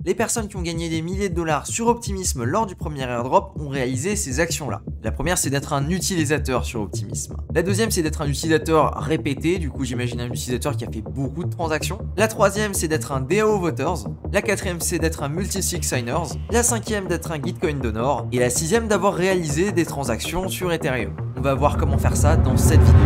Les personnes qui ont gagné des milliers de dollars sur Optimism lors du premier airdrop ont réalisé ces actions-là. La première, c'est d'être un utilisateur sur Optimism. La deuxième, c'est d'être un utilisateur répété, du coup j'imagine un utilisateur qui a fait beaucoup de transactions. La troisième, c'est d'être un DAO Voters. La quatrième, c'est d'être un multi-sig signers. La cinquième, d'être un Gitcoin donor. Et la sixième, d'avoir réalisé des transactions sur Ethereum. On va voir comment faire ça dans cette vidéo.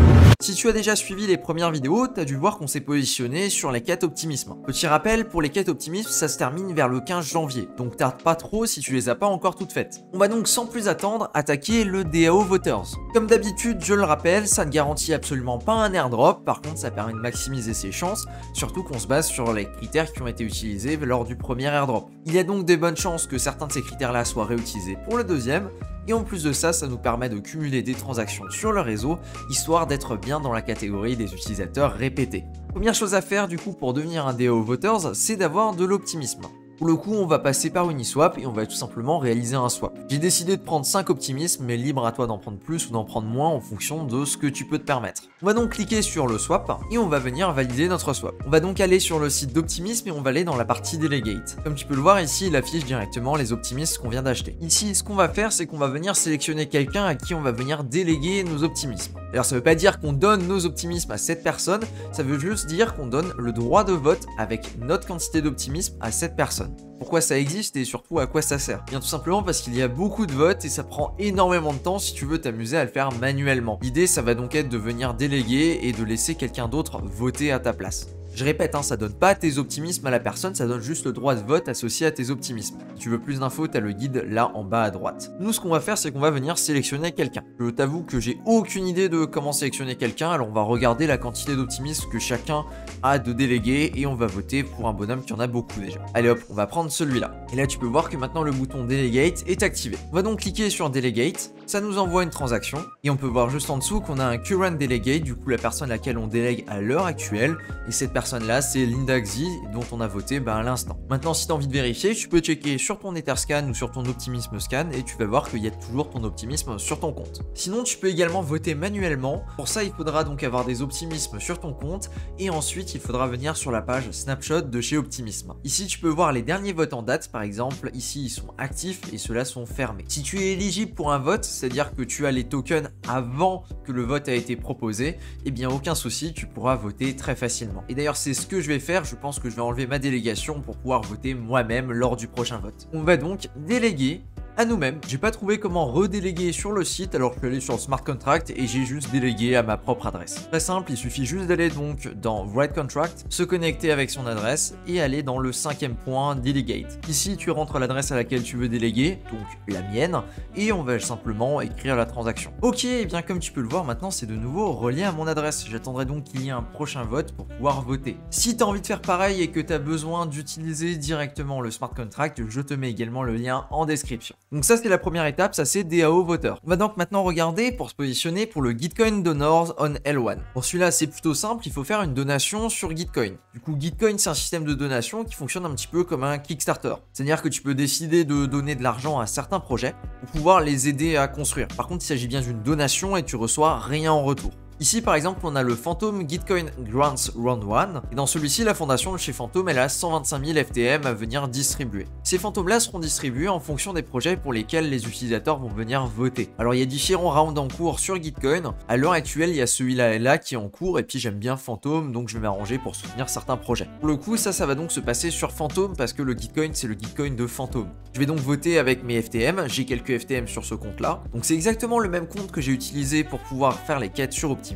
Si tu as déjà suivi les premières vidéos, tu as dû voir qu'on s'est positionné sur les quêtes Optimism. Petit rappel, pour les quêtes Optimism, ça se termine vers le 15 janvier, donc tarde pas trop si tu les as pas encore toutes faites. On va donc sans plus attendre attaquer le DAO Voters. Comme d'habitude, je le rappelle, ça ne garantit absolument pas un airdrop, par contre ça permet de maximiser ses chances, surtout qu'on se base sur les critères qui ont été utilisés lors du premier airdrop. Il y a donc des bonnes chances que certains de ces critères-là soient réutilisés pour le deuxième, et en plus de ça, ça nous permet de cumuler des transactions sur le réseau, histoire d'être bien dans la catégorie des utilisateurs répétés. Première chose à faire du coup pour devenir un DAO Voters, c'est d'avoir de l'optimisme. Pour le coup, on va passer par Uniswap et on va tout simplement réaliser un swap. J'ai décidé de prendre 5 optimismes, mais libre à toi d'en prendre plus ou d'en prendre moins en fonction de ce que tu peux te permettre. On va donc cliquer sur le swap et on va venir valider notre swap. On va donc aller sur le site d'Optimism et on va aller dans la partie Delegate. Comme tu peux le voir ici, il affiche directement les optimismes qu'on vient d'acheter. Ici, ce qu'on va faire, c'est qu'on va venir sélectionner quelqu'un à qui on va venir déléguer nos optimismes. Alors ça veut pas dire qu'on donne nos optimismes à cette personne, ça veut juste dire qu'on donne le droit de vote avec notre quantité d'optimisme à cette personne. Pourquoi ça existe et surtout à quoi ça sert? Bien tout simplement parce qu'il y a beaucoup de votes et ça prend énormément de temps si tu veux t'amuser à le faire manuellement. L'idée ça va donc être de venir déléguer et de laisser quelqu'un d'autre voter à ta place. Je répète, ça donne pas tes optimismes à la personne, ça donne juste le droit de vote associé à tes optimismes. Si tu veux plus d'infos, tu as le guide là en bas à droite. Nous, ce qu'on va faire, c'est qu'on va venir sélectionner quelqu'un. Je t'avoue que j'ai aucune idée de comment sélectionner quelqu'un, alors on va regarder la quantité d'optimisme que chacun a de délégués et on va voter pour un bonhomme qui en a beaucoup déjà. Allez hop, on va prendre celui-là. Et là, tu peux voir que maintenant le bouton Delegate est activé. On va donc cliquer sur Delegate, ça nous envoie une transaction et on peut voir juste en dessous qu'on a un Current Delegate, du coup la personne à laquelle on délègue à l'heure actuelle, et cette personne là c'est Linda Xi dont on a voté à l'instant. Maintenant si tu as envie de vérifier, tu peux checker sur ton Etherscan ou sur ton Optimism Scan et tu vas voir qu'il y a toujours ton optimisme sur ton compte. Sinon tu peux également voter manuellement. Pour ça il faudra donc avoir des optimismes sur ton compte et ensuite il faudra venir sur la page Snapshot de chez Optimism. Ici tu peux voir les derniers votes en date, par exemple ici ils sont actifs et ceux-là sont fermés. Si tu es éligible pour un vote, c'est-à-dire que tu as les tokens avant que le vote a été proposé, eh bien aucun souci, tu pourras voter très facilement. Et d'ailleurs c'est ce que je vais faire, je pense que je vais enlever ma délégation pour pouvoir voter moi-même lors du prochain vote. On va donc déléguer à nous-mêmes. J'ai pas trouvé comment redéléguer sur le site, alors je suis allé sur le smart contract et j'ai juste délégué à ma propre adresse. Très simple, il suffit juste d'aller donc dans Write Contract, se connecter avec son adresse et aller dans le 5e point Delegate. Ici tu rentres l'adresse à laquelle tu veux déléguer, donc la mienne, et on va simplement écrire la transaction. Ok, et bien comme tu peux le voir maintenant c'est de nouveau relié à mon adresse. J'attendrai donc qu'il y ait un prochain vote pour pouvoir voter. Si tu as envie de faire pareil et que tu as besoin d'utiliser directement le smart contract, je te mets également le lien en description. Donc ça c'est la première étape, ça c'est DAO Voter. On va donc maintenant regarder pour se positionner pour le Gitcoin Donors on L1. Pour celui-là c'est plutôt simple, il faut faire une donation sur Gitcoin. Du coup Gitcoin c'est un système de donation qui fonctionne un petit peu comme un Kickstarter. C'est-à-dire que tu peux décider de donner de l'argent à certains projets pour pouvoir les aider à construire. Par contre il s'agit bien d'une donation et tu reçois rien en retour. Ici par exemple on a le Phantom Gitcoin Grants Round 1 et dans celui-ci la fondation de chez Phantom elle a 125 000 FTM à venir distribuer. Ces fantômes là seront distribués en fonction des projets pour lesquels les utilisateurs vont venir voter. Alors il y a différents rounds en cours sur Gitcoin, à l'heure actuelle il y a celui-là qui est en cours et puis j'aime bien Phantom donc je vais m'arranger pour soutenir certains projets. Pour le coup ça va donc se passer sur Phantom parce que le Gitcoin c'est le Gitcoin de Phantom. Je vais donc voter avec mes FTM, j'ai quelques FTM sur ce compte là, donc c'est exactement le même compte que j'ai utilisé pour pouvoir faire les quêtes sur Optimism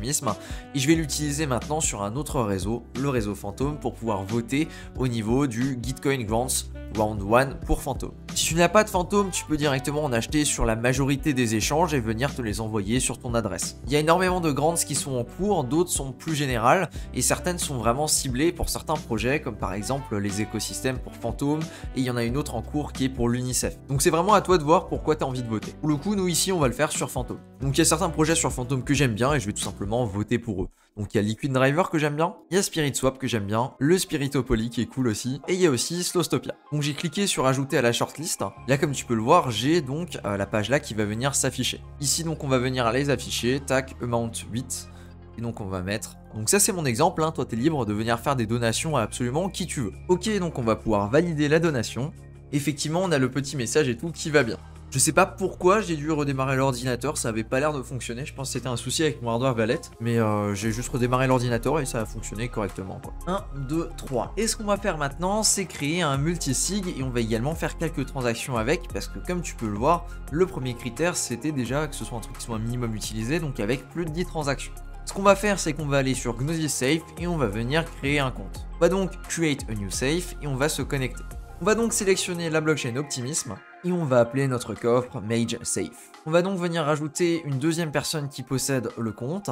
et je vais l'utiliser maintenant sur un autre réseau, le réseau Phantom, pour pouvoir voter au niveau du Gitcoin Grants Round 1 pour Phantom. Si tu n'as pas de Phantom, tu peux directement en acheter sur la majorité des échanges et venir te les envoyer sur ton adresse. Il y a énormément de grants qui sont en cours, d'autres sont plus générales et certaines sont vraiment ciblées pour certains projets comme par exemple les écosystèmes pour Phantom et il y en a une autre en cours qui est pour l'UNICEF. Donc c'est vraiment à toi de voir pourquoi tu as envie de voter. Pour le coup, nous ici on va le faire sur Phantom. Donc il y a certains projets sur Phantom que j'aime bien et je vais tout simplement voter pour eux. Donc il y a Liquid Driver que j'aime bien, il y a Spirit Swap que j'aime bien, le Spiritopoly qui est cool aussi, et il y a aussi Slowstopia. Donc j'ai cliqué sur ajouter à la shortlist. Là comme tu peux le voir, j'ai donc la page là qui va venir s'afficher. Ici donc on va venir les afficher, tac, amount 8. Et donc on va mettre, donc ça c'est mon exemple, hein. Toi tu es libre de venir faire des donations à absolument qui tu veux. Ok, donc on va pouvoir valider la donation. Effectivement on a le petit message et tout qui va bien. Je sais pas pourquoi j'ai dû redémarrer l'ordinateur, ça avait pas l'air de fonctionner, je pense que c'était un souci avec mon hardware Valette, mais j'ai juste redémarré l'ordinateur et ça a fonctionné correctement quoi. 1, 2, 3. Et ce qu'on va faire maintenant, c'est créer un multisig et on va également faire quelques transactions avec, parce que comme tu peux le voir, le premier critère c'était déjà que ce soit un truc qui soit un minimum utilisé, donc avec plus de 10 transactions. Ce qu'on va faire, c'est qu'on va aller sur Gnosis Safe et on va venir créer un compte. On va donc create a new safe et on va se connecter. On va donc sélectionner la blockchain Optimism et on va appeler notre coffre Mage Safe. On va donc venir rajouter une deuxième personne qui possède le compte.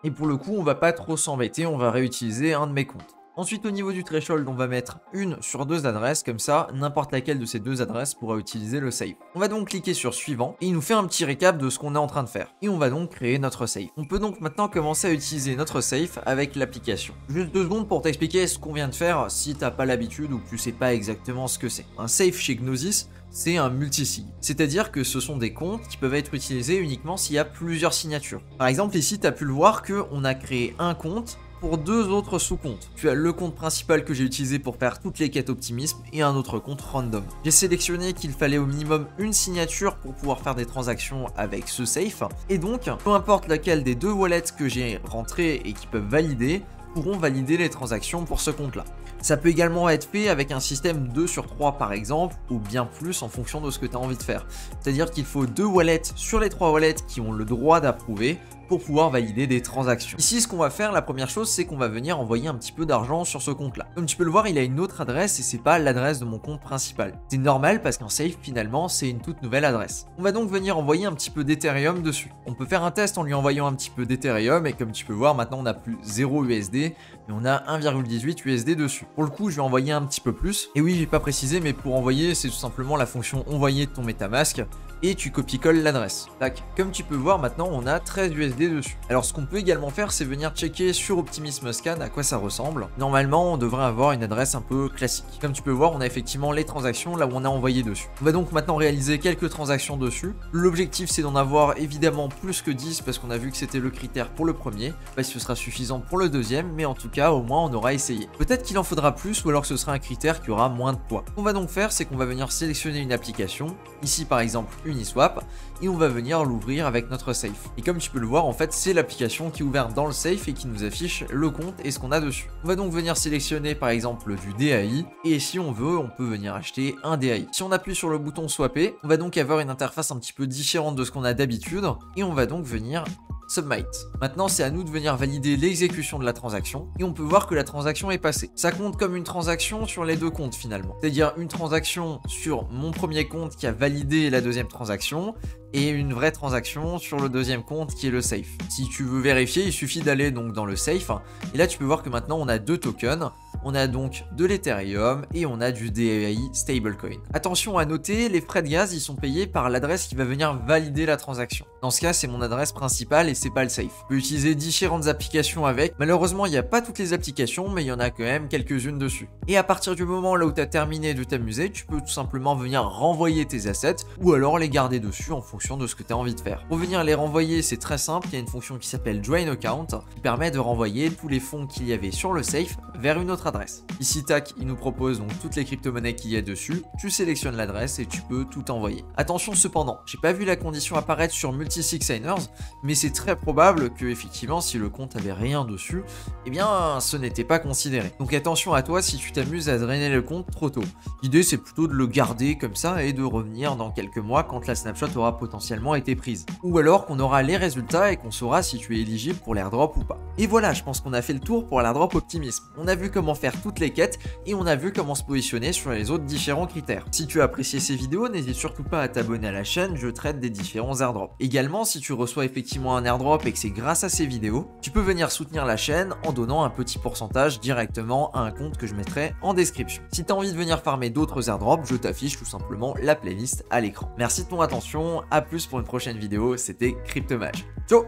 Et pour le coup, on va pas trop s'embêter, on va réutiliser un de mes comptes. Ensuite, au niveau du threshold, on va mettre une sur 2 adresses, comme ça, n'importe laquelle de ces 2 adresses pourra utiliser le safe. On va donc cliquer sur suivant, et il nous fait un petit récap de ce qu'on est en train de faire. Et on va donc créer notre safe. On peut donc maintenant commencer à utiliser notre safe avec l'application. Juste 2 secondes pour t'expliquer ce qu'on vient de faire si t'as pas l'habitude ou que tu sais pas exactement ce que c'est. Un safe chez Gnosis, c'est un multisig. C'est-à-dire que ce sont des comptes qui peuvent être utilisés uniquement s'il y a plusieurs signatures. Par exemple, ici, tu as pu le voir qu'on a créé un compte pour 2 autres sous-comptes. Tu as le compte principal que j'ai utilisé pour faire toutes les quêtes optimisme et un autre compte random. J'ai sélectionné qu'il fallait au minimum une signature pour pouvoir faire des transactions avec ce safe. Et donc, peu importe laquelle des 2 wallets que j'ai rentrées et qui peuvent valider, pourront valider les transactions pour ce compte-là. Ça peut également être fait avec un système 2 sur 3 par exemple, ou bien plus en fonction de ce que tu as envie de faire. C'est-à-dire qu'il faut 2 wallets sur les 3 wallets qui ont le droit d'approuver pour pouvoir valider des transactions. Ici, ce qu'on va faire, la première chose, c'est qu'on va venir envoyer un petit peu d'argent sur ce compte-là. Comme tu peux le voir, il a une autre adresse et c'est pas l'adresse de mon compte principal. C'est normal parce qu'un safe, finalement, c'est une toute nouvelle adresse. On va donc venir envoyer un petit peu d'Ethereum dessus. On peut faire un test en lui envoyant un petit peu d'Ethereum et comme tu peux voir, maintenant, on a plus 0 USD, mais on a 1,18 USD dessus. Pour le coup, je vais envoyer un petit peu plus. Et oui, j'ai pas précisé, mais pour envoyer, c'est tout simplement la fonction envoyer de ton MetaMask et tu copies-colles l'adresse. Tac. Comme tu peux voir, maintenant, on a 13 USD dessus. Alors, ce qu'on peut également faire, c'est venir checker sur Optimism Scan à quoi ça ressemble. Normalement, on devrait avoir une adresse un peu classique. Comme tu peux voir, on a effectivement les transactions là où on a envoyé dessus. On va donc maintenant réaliser quelques transactions dessus. L'objectif, c'est d'en avoir évidemment plus que 10 parce qu'on a vu que c'était le critère pour le premier. Ce sera suffisant pour le deuxième, mais en tout cas, au moins, on aura essayé. Peut-être qu'il en faudra plus ou alors que ce sera un critère qui aura moins de poids. Ce qu'on va donc faire, c'est qu'on va venir sélectionner une application. Ici, par exemple, Uniswap, et on va venir l'ouvrir avec notre safe. Et comme tu peux le voir, en fait, c'est l'application qui est ouverte dans le safe et qui nous affiche le compte et ce qu'on a dessus. On va donc venir sélectionner par exemple du DAI, et si on veut, on peut venir acheter un DAI. Si on appuie sur le bouton swapper, on va donc avoir une interface un petit peu différente de ce qu'on a d'habitude, et on va donc venir Submit. Maintenant, c'est à nous de venir valider l'exécution de la transaction et on peut voir que la transaction est passée. Ça compte comme une transaction sur les 2 comptes finalement. C'est-à-dire une transaction sur mon premier compte qui a validé la deuxième transaction et une vraie transaction sur le deuxième compte qui est le safe. Si tu veux vérifier, il suffit d'aller donc dans le safe et là tu peux voir que maintenant on a 2 tokens. On a donc de l'Ethereum et on a du DAI stablecoin. Attention à noter, les frais de gaz ils sont payés par l'adresse qui va venir valider la transaction. Dans ce cas, c'est mon adresse principale et c'est pas le safe. Je peux utiliser différentes applications avec. Malheureusement, il n'y a pas toutes les applications, mais il y en a quand même quelques-unes dessus. Et à partir du moment là où tu as terminé de t'amuser, tu peux tout simplement venir renvoyer tes assets ou alors les garder dessus en fonction de ce que tu as envie de faire. Pour venir les renvoyer, c'est très simple. Il y a une fonction qui s'appelle Drain Account qui permet de renvoyer tous les fonds qu'il y avait sur le safe vers une autre adresse. Ici, tac, il nous propose donc toutes les crypto-monnaies qu'il y a dessus. Tu sélectionnes l'adresse et tu peux tout envoyer. Attention cependant, j'ai pas vu la condition apparaître sur Multisig Signers, mais c'est très probable que effectivement, si le compte avait rien dessus, eh bien, ce n'était pas considéré. Donc attention à toi si tu t'amuses à drainer le compte trop tôt. L'idée, c'est plutôt de le garder comme ça et de revenir dans quelques mois quand la snapshot aura potentiellement été prise. Ou alors qu'on aura les résultats et qu'on saura si tu es éligible pour l'airdrop ou pas. Et voilà, je pense qu'on a fait le tour pour l'airdrop Optimism. On a vu comment faire toutes les quêtes et on a vu comment se positionner sur les autres différents critères. Si tu as apprécié ces vidéos, n'hésite surtout pas à t'abonner à la chaîne, je traite des différents airdrops. Également, si tu reçois effectivement un airdrop et que c'est grâce à ces vidéos, tu peux venir soutenir la chaîne en donnant un petit pourcentage directement à un compte que je mettrai en description. Si tu as envie de venir farmer d'autres airdrops, je t'affiche tout simplement la playlist à l'écran. Merci de ton attention, à plus pour une prochaine vidéo, c'était Cryptomage. Ciao!